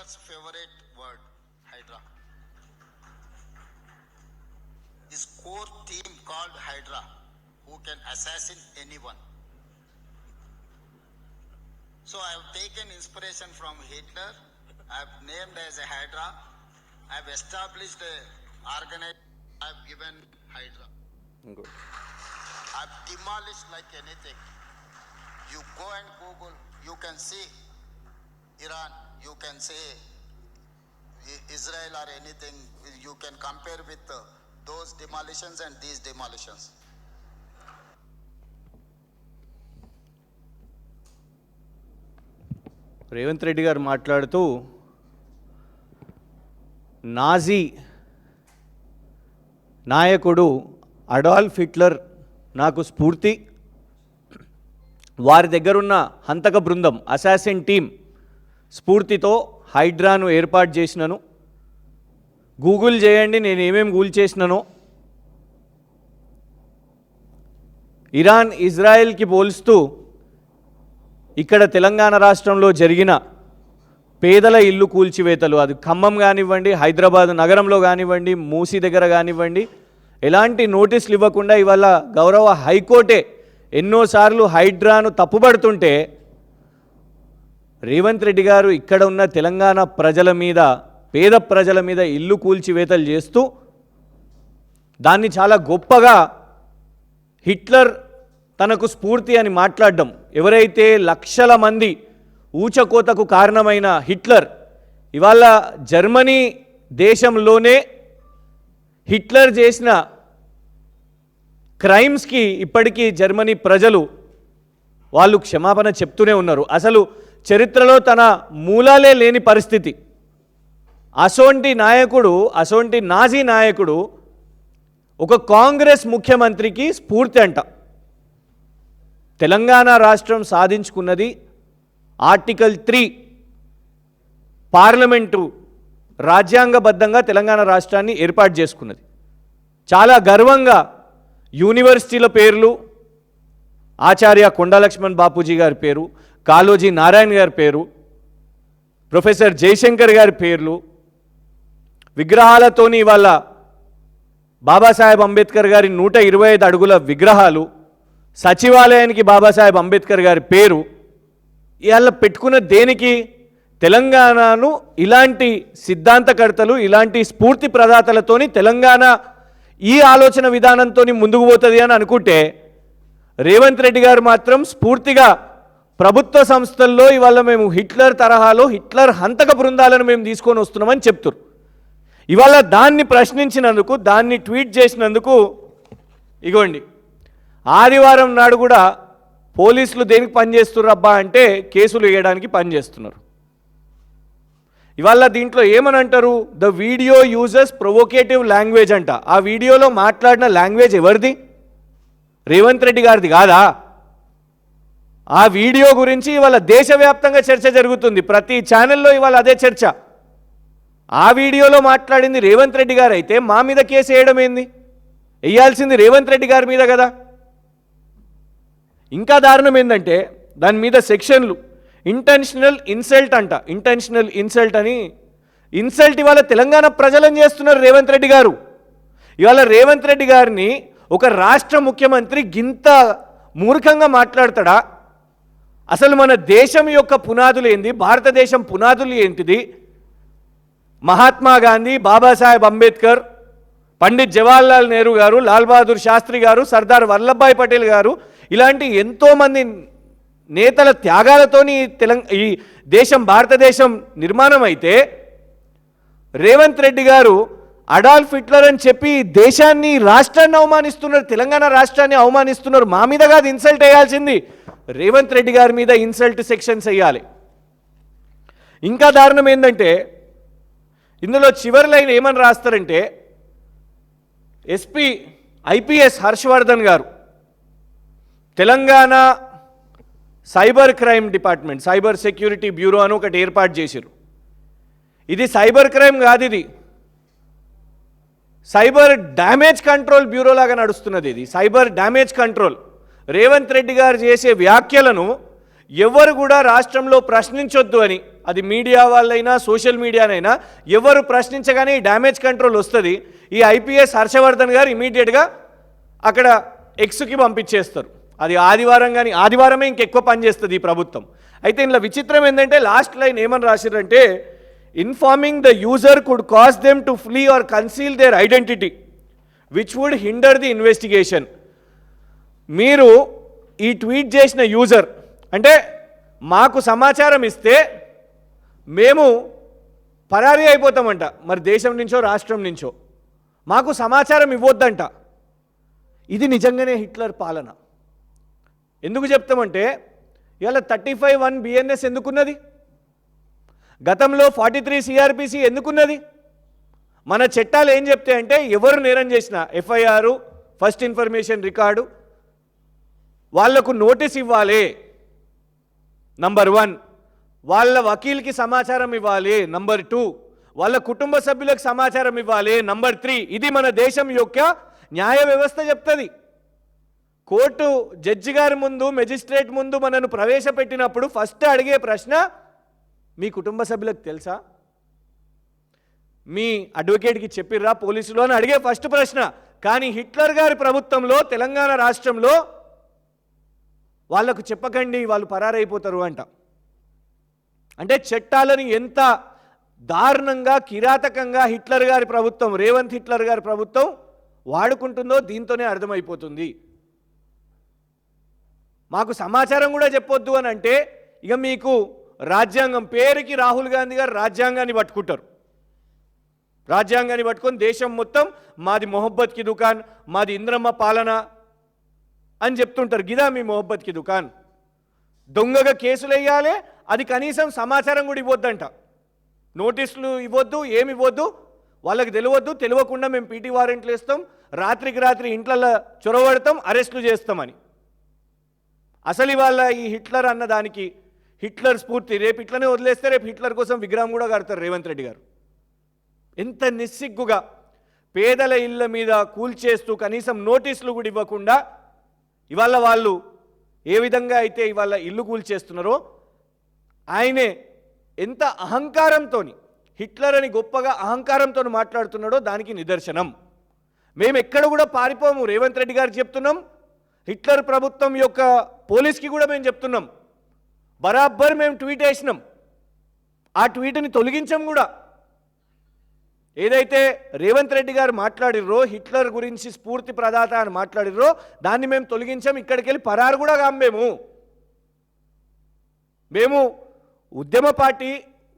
Hitler's favorite word, Hydra. His core team called Hydra, who can assassinate anyone. So I have taken inspiration from Hitler. I have named as a Hydra. I have established a organization. I have given Hydra. Good. I have demolished like anything. You go and Google, you can see Iran, you can see Israel or anything. You can compare with those demolitions and these demolitions. Revanth Reddy గారు మాట్లాడుతూ Nazi నాయకుడు Adolf Hitler నాకు స్ఫూర్తి, వారి దగ్గరున్న హంతక బృందం assassin team స్ఫూర్తితో హైడ్రాను ఏర్పాటు చేసినను. గూగుల్ చేయండి నేను ఏమేమి గూగుల్ చేసినానో. ఇరాన్ ఇజ్రాయెల్కి పోల్స్తూ ఇక్కడ తెలంగాణ రాష్ట్రంలో జరిగిన పేదల ఇల్లు కూల్చివేతలు, అది ఖమ్మం కానివ్వండి, హైదరాబాద్ నగరంలో కానివ్వండి, మూసీ దగ్గర కానివ్వండి, ఎలాంటి నోటీసులు ఇవ్వకుండా ఇవాళ గౌరవ హైకోర్టే ఎన్నోసార్లు హైడ్రాను తప్పుపడుతుంటే రేవంత్ రెడ్డి గారు ఇక్కడ ఉన్న తెలంగాణ ప్రజల మీద, పేద ప్రజల మీద ఇల్లు కూల్చివేతలు చేస్తూ దాన్ని చాలా గొప్పగా హిట్లర్ తనకు స్ఫూర్తి అని మాట్లాడడం. ఎవరైతే లక్షల మంది ఊచకోతకు కారణమైన హిట్లర్ ఇవాళ జర్మనీ దేశంలోనే హిట్లర్ చేసిన క్రైమ్స్కి ఇప్పటికీ జర్మనీ ప్రజలు వాళ్ళు క్షమాపణ చెప్తూనే ఉన్నారు. అసలు చరిత్రలో తన మూలాలే లేని పరిస్థితి. అసోంటి నాయకుడు, అసోంటి నాజీ నాయకుడు ఒక కాంగ్రెస్ ముఖ్యమంత్రికి స్ఫూర్తి అంట. తెలంగాణ రాష్ట్రం సాధించుకున్నది ఆర్టికల్ 3 పార్లమెంటు రాజ్యాంగబద్ధంగా తెలంగాణ రాష్ట్రాన్ని ఏర్పాటు చేసుకున్నది. చాలా గర్వంగా యూనివర్సిటీల పేర్లు ఆచార్య కొండా లక్ష్మణ్ బాపూజీ గారి పేరు, కాళోజీ నారాయణ గారి పేరు, ప్రొఫెసర్ జయశంకర్ గారి పేర్లు, విగ్రహాలతోని ఇవాళ బాబాసాహెబ్ అంబేద్కర్ గారి 125 అడుగుల విగ్రహాలు, సచివాలయానికి బాబాసాహెబ్ అంబేద్కర్ గారి పేరు ఇవాళ పెట్టుకున్న దేనికి? తెలంగాణను ఇలాంటి సిద్ధాంతకర్తలు, ఇలాంటి స్ఫూర్తి ప్రదాతలతోని తెలంగాణ ఈ ఆలోచన విధానంతో ముందుకు పోతుంది అని అనుకుంటే రేవంత్ రెడ్డి గారు మాత్రం స్ఫూర్తిగా ప్రభుత్వ సంస్థల్లో ఇవాళ మేము హిట్లర్ తరహాలో హిట్లర్ హంతక బృందాలను మేము తీసుకొని వస్తున్నామని చెప్తారు. ఇవాళ దాన్ని ప్రశ్నించినందుకు, దాన్ని ట్వీట్ చేసినందుకు ఇగోండి ఆదివారం నాడు కూడా పోలీసులు దేనికి పనిచేస్తున్నారు అబ్బా అంటే కేసులు వేయడానికి పనిచేస్తున్నారు. ఇవాళ దీంట్లో ఏమని అంటారు? The video uses provocative language అంట. ఆ వీడియోలో మాట్లాడిన లాంగ్వేజ్ ఎవరిది? రేవంత్ రెడ్డి గారిది కాదా? ఆ వీడియో గురించి ఇవాళ దేశవ్యాప్తంగా చర్చ జరుగుతుంది. ప్రతి ఛానల్లో ఇవాళ అదే చర్చ. ఆ వీడియోలో మాట్లాడింది రేవంత్ రెడ్డి గారు అయితే మా మీద కేసు వేయడం ఏంది? వేయాల్సింది రేవంత్ రెడ్డి గారి మీద కదా. ఇంకా దారుణం ఏంటంటే దాని మీద సెక్షన్లు ఇంటెన్షనల్ ఇన్సల్ట్ అంట. ఇంటెన్షనల్ ఇన్సల్ట్ అని ఇన్సల్ట్ ఇవాళ తెలంగాణ ప్రజలను చేస్తున్నారు రేవంత్ రెడ్డి గారు. ఇవాళ రేవంత్ రెడ్డి గారిని ఒక రాష్ట్ర ముఖ్యమంత్రి గింత మూర్ఖంగా మాట్లాడతాడా? అసలు మన దేశం యొక్క పునాదులు ఏంది? భారతదేశం పునాదులు ఏంటిది? మహాత్మా గాంధీ, బాబాసాహెబ్ అంబేద్కర్, పండిత్ జవహర్లాల్ నెహ్రూ గారు, లాల్ బహదూర్ శాస్త్రి గారు, సర్దార్ వల్లభాయ్ పటేల్ గారు, ఇలాంటి ఎంతోమంది నేతల త్యాగాలతోని ఈ దేశం, భారతదేశం నిర్మాణం అయితే రేవంత్ రెడ్డి గారు అడాల్ఫ్ హిట్లర్ అని చెప్పి దేశాన్ని, రాష్ట్రాన్ని అవమానిస్తున్నారు, తెలంగాణ రాష్ట్రాన్ని అవమానిస్తున్నారు. మా మీద కాదు ఇన్సల్ట్ వేయాల్సింది, రేవంత్ రెడ్డి గారి మీద ఇన్సల్ట్ సెక్షన్స్ వేయాలి. ఇంకా దారుణం ఏంటంటే ఇందులో చివరి లైన్ ఏమని రాస్తారంటే ఎస్పీ ఐపీఎస్ హర్షవర్ధన్ గారు Telangana cyber crime department, cyber security bureau అని ఒకటి ఏర్పాటు చేశారు. ఇది సైబర్ క్రైమ్ కాదు, ఇది సైబర్ డ్యామేజ్ కంట్రోల్ బ్యూరో లాగా నడుస్తున్నది. ఇది cyber damage control. Revanth Reddy గారు చేసే వ్యాఖ్యలను ఎవరు కూడా రాష్ట్రంలో ప్రశ్నించొద్దు అని, అది మీడియా వాళ్ళైనా సోషల్ మీడియానైనా ఎవరు ప్రశ్నించగానే ఈ డ్యామేజ్ కంట్రోల్ వస్తుంది. ఈ ఐపీఎస్ హర్షవర్ధన్ గారు ఇమీడియట్గా అక్కడ ఎక్స్కి పంపించేస్తారు. అది ఆదివారం కానీ ఆదివారమే ఇంకెక్కువ పనిచేస్తుంది ఈ ప్రభుత్వం. అయితే ఇందులో విచిత్రం ఏంటంటే లాస్ట్ లైన్ ఏమని రాసిరంటే, informing the user could cause them to flee or conceal their identity which would hinder the investigation. మీరు ఈ ట్వీట్ చేసిన యూజర్ అంటే మాకు సమాచారం ఇస్తే మేము పరారీ అయిపోతామంట, మరి దేశం నుంచో రాష్ట్రం నుంచో మాకు సమాచారం ఇవ్వొద్దంట. ఇది నిజంగానే హిట్లర్ పాలన. ఎందుకు చెప్తామంటే ఇవాళ 35(1) BNS ఎందుకున్నది, గతంలో 43 CRPC ఎందుకున్నది? మన చట్టాలు ఏం చెప్తే అంటే ఎవరు నేరం చేసినా FIR ఫస్ట్ ఇన్ఫర్మేషన్ రికార్డు వాళ్లకు నోటీస్ ఇవ్వాలి, నంబర్ 1. వాళ్ళ వకీల్కి సమాచారం ఇవ్వాలి, నంబర్ 2. వాళ్ళ కుటుంబ సభ్యులకు సమాచారం ఇవ్వాలి, నంబర్ 3. ఇది మన దేశం యొక్క న్యాయ వ్యవస్థ చెప్తుంది. కోర్టు జడ్జి గారి ముందు మెజిస్ట్రేట్ ముందు మనను ప్రవేశపెట్టినప్పుడు ఫస్ట్ అడిగే ప్రశ్న మీ కుటుంబ సభ్యులకు తెలుసా, మీ అడ్వకేట్కి చెప్పిర్రా పోలీసులు అని అడిగే ఫస్ట్ ప్రశ్న. కానీ హిట్లర్ గారి ప్రభుత్వంలో తెలంగాణ రాష్ట్రంలో వాళ్లకు చెప్పకండి వాళ్ళు పరారైపోతారు అంట. అంటే చట్టాలను ఎంత దారుణంగా కిరాతకంగా హిట్లర్ గారి ప్రభుత్వం, రేవంత్ హిట్లర్ గారి ప్రభుత్వం వాడుకుంటుందో దీంతోనే అర్థమైపోతుంది. మాకు సమాచారం కూడా చెప్పొద్దు అని అంటే ఇక మీకు రాజ్యాంగం పేరుకి రాహుల్ గాంధీ గారు రాజ్యాంగాన్ని పట్టుకుంటారు. రాజ్యాంగాన్ని పట్టుకొని దేశం మొత్తం మాది మొహబ్బత్కి దుకాన్, మాది ఇంద్రమ్మ పాలన అని చెప్తుంటారు. గిదా మీ మొహబ్బత్కి దుకాన్. దొంగగా కేసులు వేయాలి, అది కనీసం సమాచారం కూడా ఇవ్వద్దంట, నోటీసులు ఇవ్వద్దు, ఏమి ఇవ్వద్దు, వాళ్ళకి తెలియవద్దు. తెలియకుండా మేము పీటీ వారెంట్లు వేస్తాం, రాత్రికి రాత్రి ఇంట్లలో చొరవడతాం, అరెస్టులు చేస్తామని. అసలు ఇవాళ ఈ హిట్లర్ అన్న దానికి హిట్లర్ స్ఫూర్తి రేపు ఇట్లనే వదిలేస్తే రేపు హిట్లర్ కోసం విగ్రహం కూడా కడతారు రేవంత్ రెడ్డి గారు. ఎంత నిస్సిగ్గుగా పేదల ఇళ్ళ మీద కూల్చేస్తూ కనీసం నోటీసులు కూడా ఇవ్వకుండా ఇవాళ వాళ్ళు ఏ విధంగా అయితే ఇవాళ ఇల్లు కూల్చేస్తున్నారో ఆయనే ఎంత అహంకారంతో హిట్లర్ అని గొప్పగా అహంకారంతో మాట్లాడుతున్నాడో దానికి నిదర్శనం. మేము ఎక్కడ కూడా పారిపోము, రేవంత్ రెడ్డి గారికి చెప్తున్నాం, హిట్లర్ ప్రభుత్వం యొక్క పోలీస్కి కూడా మేము చెప్తున్నాం. బరాబర్ మేము ట్వీట్ వేసినాం, ఆ ట్వీట్ని తొలగించాం కూడా. ఏదైతే రేవంత్ రెడ్డి గారు మాట్లాడిర్రో హిట్లర్ గురించి స్ఫూర్తి ప్రదాత అని మాట్లాడిర్రో దాన్ని మేము తొలగించాం. ఇక్కడికి వెళ్ళి పరారు కూడా కాము. మేము ఉద్యమ పార్టీ,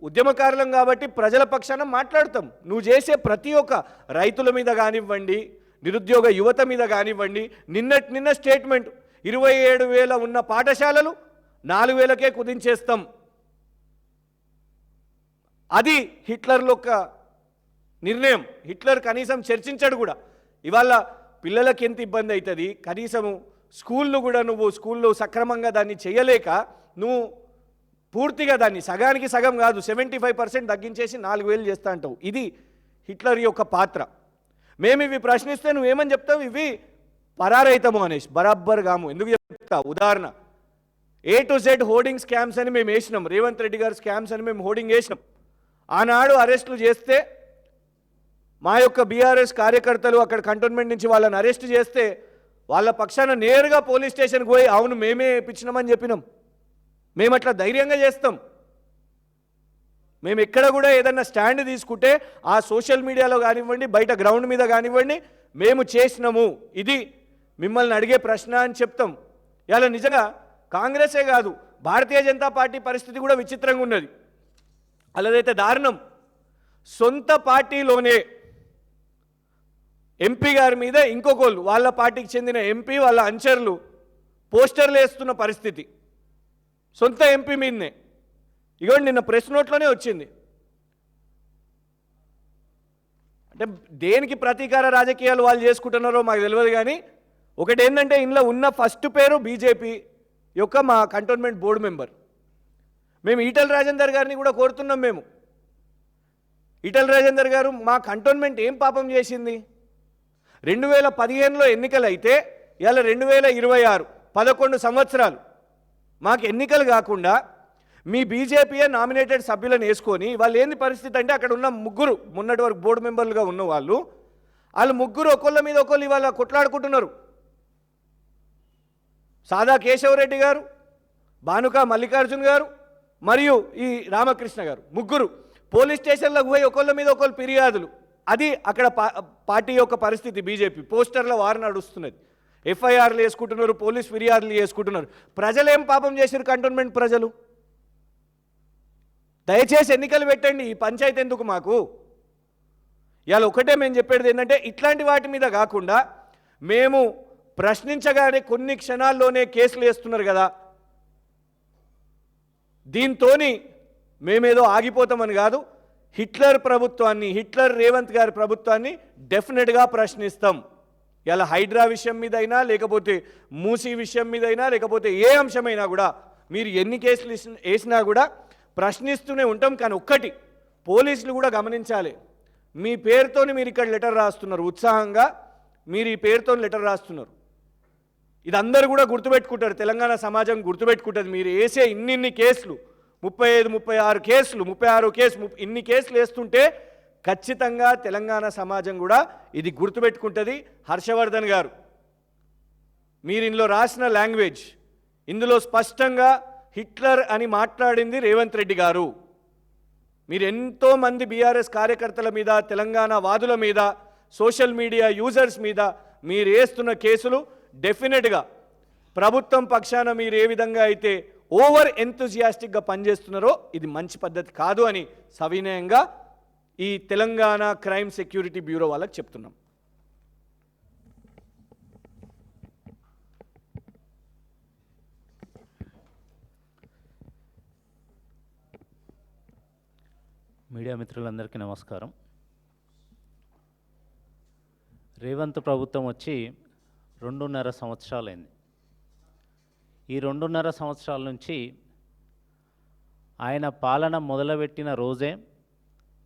ఉద్యమకారులం కాబట్టి ప్రజల పక్షాన మాట్లాడతాం. నువ్వు చేసే ప్రతి ఒక్క రైతుల మీద కానివ్వండి, నిరుద్యోగ యువత మీద కానివ్వండి, నిన్న స్టేట్మెంట్ 27,000 ఉన్న పాఠశాలలు 4,000కే కుదించేస్తాం. అది హిట్లర్లో ఒక నిర్ణయం. హిట్లర్ కనీసం చర్చించాడు కూడా. ఇవాళ పిల్లలకి ఎంత ఇబ్బంది అవుతుంది, కనీసము స్కూళ్ళు కూడా నువ్వు స్కూల్లో సక్రమంగా దాన్ని చేయలేక నువ్వు పూర్తిగా దాన్ని సగానికి సగం కాదు 75% తగ్గించేసి 4,000 చేస్తా అంటావు. ఇది హిట్లర్ యొక్క పాత్ర. మేము ఇవి ప్రశ్నిస్తే నువ్వేమని చెప్తావు, ఇవి పరారైతము అనేసి. బరాబ్బర్ కాము. ఎందుకు చెప్తా, ఉదాహరణ A to Z hoarding scams అని మేము వేసినాం, రేవంత్ రెడ్డి గారు స్కామ్స్ అని మేము హోర్డింగ్ వేసినాం. ఆనాడు అరెస్టులు చేస్తే మా యొక్క బీఆర్ఎస్ కార్యకర్తలు అక్కడ కంటోన్మెంట్ నుంచి వాళ్ళని అరెస్ట్ చేస్తే వాళ్ళ పక్షాన నేరుగా పోలీస్ స్టేషన్కి పోయి అవును మేమే ఇప్పించినామని చెప్పినాం. మేము అట్లా ధైర్యంగా చేస్తాం. మేము ఎక్కడ కూడా ఏదన్నా స్టాండ్ తీసుకుంటే ఆ సోషల్ మీడియాలో కానివ్వండి, బయట గ్రౌండ్ మీద కానివ్వండి, మేము చేసినాము, ఇది మిమ్మల్ని అడిగే ప్రశ్న అని చెప్తాం. ఇలా నిజంగా కాంగ్రెసే కాదు, భారతీయ జనతా పార్టీ పరిస్థితి కూడా విచిత్రంగా ఉన్నది. అలాదైతే దారుణం. సొంత పార్టీలోనే ఎంపీ గారి మీద ఇంకొకళ్ళు వాళ్ళ పార్టీకి చెందిన ఎంపీ వాళ్ళ అనుచరులు పోస్టర్లు వేస్తున్న పరిస్థితి. సొంత ఎంపీ మీదనే. ఇగోండి నిన్న ప్రెస్ నోట్లోనే వచ్చింది. అంటే దేనికి ప్రతీకార రాజకీయాలు వాళ్ళు చేసుకుంటున్నారో మాకు తెలియదు. కానీ ఒకటి ఏంటంటే ఇందులో ఉన్న ఫస్ట్ పేరు బీజేపీ యొక్క మా కంటోన్మెంట్ బోర్డు మెంబర్. మేము ఈటల రాజేందర్ గారిని కూడా కోరుతున్నాం. మేము ఈటల రాజేందర్ గారు మా కంటోన్మెంట్ ఏం పాపం చేసింది? 2015లో ఎన్నికలు అయితే ఇవాళ 2026 11 సంవత్సరాలు మాకు ఎన్నికలు కాకుండా మీ బీజేపీయే నామినేటెడ్ సభ్యులను వేసుకొని వాళ్ళు ఏంది పరిస్థితి అంటే అక్కడ ఉన్న ముగ్గురు మొన్నటి వరకు బోర్డు మెంబర్లుగా ఉన్న వాళ్ళు ముగ్గురు ఒకళ్ళ మీద ఒకళ్ళు ఇవాళ కొట్లాడుకుంటున్నారు. సాదా కేశవరెడ్డి గారు, భానుక మల్లికార్జున్ గారు మరియు ఈ రామకృష్ణ గారు ముగ్గురు పోలీస్ స్టేషన్లకు పోయి ఒకళ్ళ మీద ఒకళ్ళు ఫిర్యాదులు. అది అక్కడ పార్టీ యొక్క పరిస్థితి. బీజేపీ పోస్టర్ల వారు నడుస్తున్నది, ఎఫ్ఐఆర్లు వేసుకుంటున్నారు, పోలీస్ ఫిర్యాదులు చేసుకుంటున్నారు. ప్రజలు ఏం పాపం చేశారు? కంటోన్మెంట్ ప్రజలు. దయచేసి ఎన్నికలు పెట్టండి, ఈ పంచాయతీ ఎందుకు మాకు? ఇవాళ ఒకటే మేము చెప్పేది ఏంటంటే ఇట్లాంటి వాటి మీద కాకుండా మేము ప్రశ్నించగానే కొన్ని క్షణాల్లోనే కేసులు వేస్తున్నారు కదా, దీంతో మేమేదో ఆగిపోతామని కాదు, హిట్లర్ ప్రభుత్వాన్ని, హిట్లర్ రేవంత్ గారి ప్రభుత్వాన్ని డెఫినెట్గా ప్రశ్నిస్తాం. ఇలా హైడ్రా విషయం మీద అయినా, లేకపోతే మూసీ విషయం మీద అయినా, లేకపోతే ఏ అంశమైనా కూడా మీరు ఎన్ని కేసులు వేసినా కూడా ప్రశ్నిస్తూనే ఉంటాం. కానీ ఒక్కటి పోలీసులు కూడా గమనించాలి, మీ పేరుతోని మీరు ఇక్కడ లెటర్ రాస్తున్నారు, ఉత్సాహంగా మీరు ఈ పేరుతో లెటర్ రాస్తున్నారు. ఇది అందరూ కూడా గుర్తుపెట్టుకుంటారు, తెలంగాణ సమాజం గుర్తుపెట్టుకుంటుంది. మీరు వేసే ఇన్ని కేసులు 35, 36 కేసులు, 36 కేసు ఇన్ని కేసులు వేస్తుంటే ఖచ్చితంగా తెలంగాణ సమాజం కూడా ఇది గుర్తుపెట్టుకుంటుంది. హర్షవర్ధన్ గారు, మీరు ఇందులో రాసిన లాంగ్వేజ్, ఇందులో స్పష్టంగా హిట్లర్ అని మాట్లాడింది రేవంత్ రెడ్డి గారు. మీరు ఎంతోమంది బీఆర్ఎస్ కార్యకర్తల మీద, తెలంగాణ వాదుల మీద, సోషల్ మీడియా యూజర్స్ మీద మీరు వేస్తున్న కేసులు డెఫినెట్గా ప్రభుత్వం పక్షాన మీరు ఏ విధంగా అయితే ఓవర్ ఎంతూజియాస్టిక్గా పనిచేస్తున్నారో ఇది మంచి పద్ధతి కాదు అని సవినయంగా ఈ తెలంగాణ క్రైమ్ సెక్యూరిటీ బ్యూరో వాళ్ళకి చెప్తున్నాం. మీడియా మిత్రులందరికీ నమస్కారం. రేవంత్ ప్రభుత్వం వచ్చి 2.5 సంవత్సరాలైంది. ఈ 2.5 సంవత్సరాల నుంచి ఆయన పాలన మొదలుపెట్టిన రోజే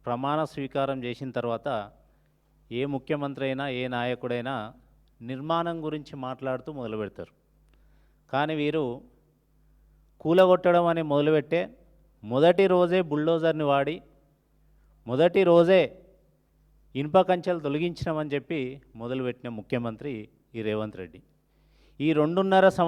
ప్రమాణ స్వీకారం చేసిన తర్వాత ఏ ముఖ్యమంత్రి అయినా, ఏ నాయకుడైనా నిర్మాణం గురించి మాట్లాడుతూ మొదలు పెడతారు. కానీ వీరు కూలగొట్టడం అని మొదలుపెట్టే మొదటి రోజే బుల్డోజర్ని వాడి, మొదటి రోజే ఇనుప కంచెలు తొలగించినామని చెప్పి మొదలుపెట్టిన ముఖ్యమంత్రి ఈ రేవంత్ రెడ్డి. ఈ 2.5